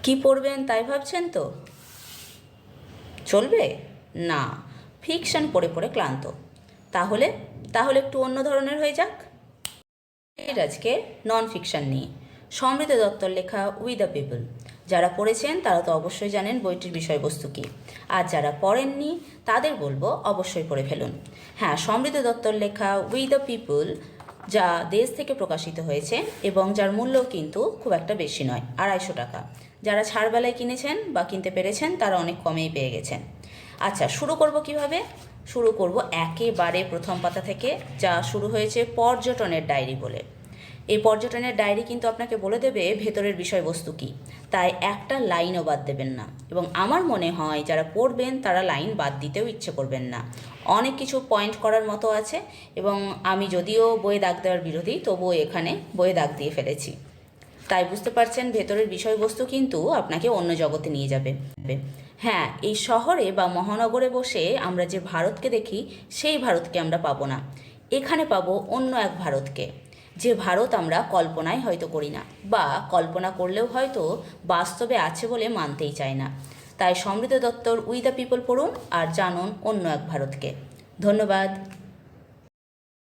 কি পড়বেন তাই ভাবছেন তো? চলবে না, ফিকশন পড়ে পড়ে ক্লান্ত। তাহলে তাহলে একটু অন্য ধরনের হয়ে যাক। এর আজকে নন ফিকশন নিয়ে সমৃদ্ধ দত্তর লেখা উই দ্য পিপল। যারা পড়েছেন তারা তো অবশ্যই জানেন বইটির বিষয়বস্তু কী, আর যারা পড়েননি তাদের বলবো অবশ্যই পড়ে ফেলুন। হ্যাঁ, সমৃদ্ধ দত্তর লেখা উই দ্য পিপল, যা দেশ থেকে প্রকাশিত হয়েছে এবং যার মূল্য কিন্তু খুব একটা বেশি নয়, 250 টাকা। যারা ছাড়বেলায় কিনেছেন বা কিনতে পেরেছেন তারা অনেক কমেই পেয়ে গেছেন। আচ্ছা, শুরু করব কিভাবে? শুরু করব একেবারে প্রথম পাতা থেকে, যা শুরু হয়েছে পর্যটনের ডায়েরি বলে। এই পর্যটনের ডায়েরি কিন্তু আপনাকে বলে দেবে ভেতরের বিষয়বস্তু কী, তাই একটা লাইনও বাদ দেবেন না। এবং আমার মনে হয় যারা পড়বেন তারা লাইন বাদ দিতেও ইচ্ছে করবেন না। অনেক কিছু পয়েন্ট করার মতো আছে, এবং আমি যদিও বইয়ে দাগ দেওয়ার বিরোধী, তবুও এখানে বইয়ে দাগ দিয়ে ফেলেছি। তাই বুঝতে পারছেন ভেতরের বিষয়বস্তু কিন্তু আপনাকে অন্য জগতে নিয়ে যাবে। হ্যাঁ, এই শহরে বা মহানগরে বসে আমরা যে ভারতকে দেখি সেই ভারতকে আমরা পাবো না। এখানে পাবো অন্য এক ভারতকে, যে ভারত আমরা কল্পনাই হয়তো করি না, বা কল্পনা করলেও হয়তো বাস্তবে আছে বলে মানতেই চায় না। তাই সমৃদ্ধ দত্তর উই দ্য পিপল পড়ুন আর জানুন অন্য এক ভারতকে। ধন্যবাদ।